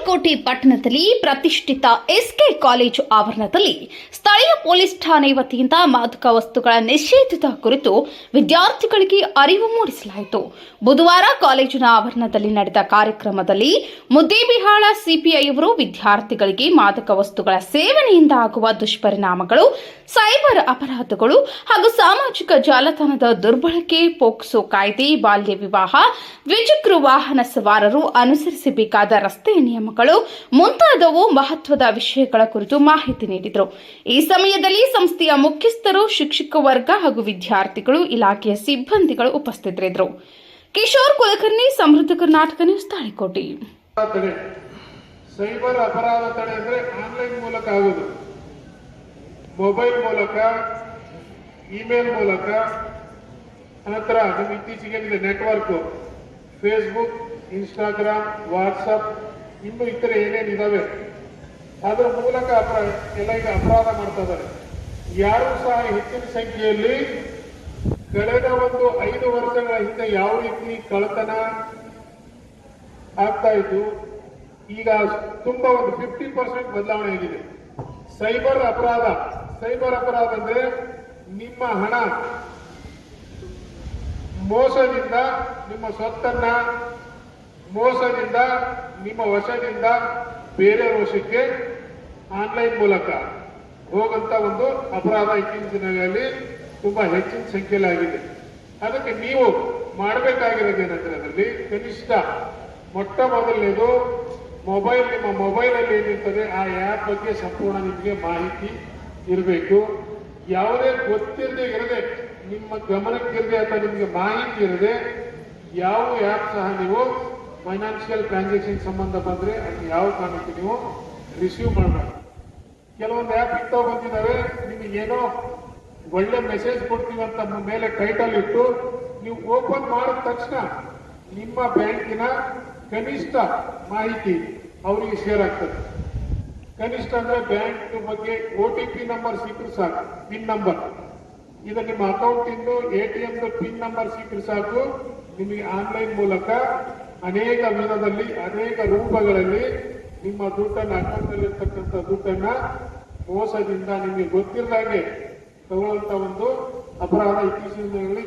ತಾಳಿಕೋಟೆ ಪಟ್ಟಣದಲ್ಲಿ ಪ್ರತಿಷ್ಠಿತ S K college ಆವರಣದಲ್ಲಿ ಸ್ಥಳೀಯ ಪೊಲೀಸ್ ಠಾಣೆ ವತಿಯಿಂದ ಮಾದಕ ವಸ್ತುಗಳ ನಿಷೇಧದ ಕುರಿತು ವಿದ್ಯಾರ್ಥಿಗಳಿಗೆ ಅರಿವು ಮೂಡಿಸಲಾಯಿತು. ಬುಧವಾರ ಕಾಲೇಜಿನ ಆವರಣದಲ್ಲಿ ನಡೆದ ಕಾರ್ಯಕ್ರಮದಲ್ಲಿ ಮುದ್ದೇಬಿಹಾಳ ಸಿಪಿಐಯವರು ವಿದ್ಯಾರ್ಥಿಗಳಿಗೆ ಮಾದಕ ವಸ್ತುಗಳ ಸೇವನೆಯಿಂದ ಆಗುವ ದುಷ್ಪರಿಣಾಮಗಳು, ಸೈಬರ್ ಅಪರಾಧಗಳು ಹಾಗೂ ಸಾಮಾಜಿಕ ಜಾಲತಾಣದ ದುರ್ಬಳಕೆ, ಪೋಕ್ಸೋ ಕಾಯ್ದೆ, ಬಾಲ್ಯ ವಿವಾಹ, ದ್ವಿಚಕ್ರ ವಾಹನ ಸವಾರರು ಅನುಸರಿಸಬೇಕಾದ ರಸ್ತೆ ನಿಯಮಗಳು ಮುಂತಾದವು ಮಹತ್ವದ ವಿಷಯಗಳ ಕುರಿತು ಮಾಹಿತಿ ನೀಡಿದರು. ಈ ಸಮಯದಲ್ಲಿ ಸಂಸ್ಥೆಯ ಮುಖ್ಯಸ್ಥರು, ಶಿಕ್ಷಕ ವರ್ಗ ಹಾಗೂ ವಿದ್ಯಾರ್ಥಿಗಳು, ಇಲಾಖೆಯ ಸಿಬ್ಬಂದಿಗಳು ಉಪಸ್ಥಿತರಿದ್ದರು. ಕಿಶೋರ್ ಕುಲಕರ್ಣಿ, ಸಮೃದ್ಧ ಕರ್ನಾಟಕ ನ್ಯೂಸ್, ತಾಳಿಕೋಟೆ. ಸೈಬರ್ ಅಪರಾಧ ತಡೆ ಅಂದ್ರೆ ಆನ್ಲೈನ್ ಮೂಲಕ ಆಗುವುದು, ಮೊಬೈಲ್ ಮೂಲಕ, ಇಮೇಲ್ ಮೂಲಕ, ನಂತರ ಇತ್ತೀಚೆಗೆ ನೆಟ್ವರ್ಕ್, ಫೇಸ್ಬುಕ್, ಇನ್ಸ್ಟಾಗ್ರಾಮ್, ವಾಟ್ಸಪ್, ಇನ್ನು ಇತರೆ ಏನೇನಿದಾವೆ ಅದರ ಮೂಲಕ ಎಲ್ಲ ಈಗ ಅಪರಾಧ ಮಾಡ್ತಾ ಇದ್ದಾರೆ. ಯಾರು ಸಹ ಹೆಚ್ಚಿನ ಸಂಖ್ಯೆಯಲ್ಲಿ ಕಳೆದ ಒಂದು 5 ವರ್ಷಗಳ ಹಿಂದೆ ಯಾವ ರೀತಿ ಕಳ್ಳತನ ಆಗ್ತಾ ಇತ್ತು, ಈಗ ತುಂಬಾ ಒಂದು 50% ಬದಲಾವಣೆ ಆಗಿದೆ. ಸೈಬರ್ ಅಪರಾಧ ಅಂದ್ರೆ ನಿಮ್ಮ ಹಣ ಮೋಸದಿಂದ, ನಿಮ್ಮ ಸ್ವತ್ತನ್ನ ಮೋಸದಿಂದ, ನಿಮ್ಮ ವಶದಿಂದ ಬೇರೆ ವಶಕ್ಕೆ ಆನ್ಲೈನ್ ಮೂಲಕ ಹೋಗಂತ ಒಂದು ಅಪರಾಧ ಇತ್ತೀಚಿನ ದಿನಗಳಲ್ಲಿ ತುಂಬಾ ಹೆಚ್ಚಿನ ಸಂಖ್ಯೆಯಲ್ಲಿ ಆಗಿದೆ. ಅದಕ್ಕೆ ನೀವು ಮಾಡಬೇಕಾಗಿರೋದೇನಂದ್ರೆ ಅದರಲ್ಲಿ ಕನಿಷ್ಠ ಮೊಟ್ಟ ಮೊದಲನೇದು ನಿಮ್ಮ ಮೊಬೈಲಲ್ಲಿ ಏನಿರ್ತದೆ ಆ ಆ್ಯಪ್ ಬಗ್ಗೆ ಸಂಪೂರ್ಣ ನಿಮಗೆ ಮಾಹಿತಿ ಇರಬೇಕು. ಯಾವುದೇ ಇರದೆ, ನಿಮ್ಮ ಗಮನಕ್ಕಿರದೆ ಅಥವಾ ನಿಮಗೆ ಮಾಹಿತಿ ಇರದೆ ಯಾವ ಆ್ಯಪ್ ಸಹ ನೀವು ಫೈನಾನ್ಷಿಯಲ್ ಟ್ರಾನ್ಸಾಕ್ಷನ್ ಸಂಬಂಧ ಬಂದ್ರೆ ಅದು ಯಾವ ಕಾರಣಕ್ಕೆ ನೀವು ರಿಸೀವ್ ಮಾಡಬೇಕು. ಕೆಲವೊಂದು ಆ್ಯಪ್ ಇಂಥವು ಬಂದಿದ್ದಾವೆ, ನಿಮಗೇನೋ ಒಳ್ಳೆ ಮೆಸೇಜ್ ಕೊಡ್ತೀವಿ ಅಂತ ಮೇಲೆ ಟೈಟಲ್ ಇಟ್ಟು ನೀವು ಓಪನ್ ಮಾಡಿದ ತಕ್ಷಣ ನಿಮ್ಮ ಬ್ಯಾಂಕಿನ ಕನಿಷ್ಠ ಮಾಹಿತಿ ಅವರಿಗೆ ಶೇರ್ ಆಗ್ತದೆ. ಕನಿಷ್ಠ ಅಂದ್ರೆ ಬ್ಯಾಂಕ್ ಬಗ್ಗೆ OTP ನಂಬರ್ ಸಿಕ್ಕರು ಸಾಕು, ಪಿನ್ ನಂಬರ್. ಇದು ನಿಮ್ಮ ಅಕೌಂಟ್ ಇಂದು ATM ಪಿನ್ ನಂಬರ್ ಸಿಕ್ಕರು ಸಾಕು, ನಿಮಗೆ ಆನ್ಲೈನ್ ಮೂಲಕ ಅನೇಕ ವಿಧದಲ್ಲಿ, ಅನೇಕ ರೂಪಗಳಲ್ಲಿ ನಿಮ್ಮ ದುಡ್ಡನ್ನು, ಅಕೌಂಟ್ ಅಲ್ಲಿ ಇರ್ತಕ್ಕಂಥ ದುಡ್ಡನ್ನ ಮೋಸದಿಂದ ನಿಮಗೆ ಗೊತ್ತಿರದಾಗೆ ತಗೊಳ್ಳುವಂತ ಒಂದು ಅಪರಾಧ ಇತ್ತೀಚಿನ ದಿನಗಳಲ್ಲಿ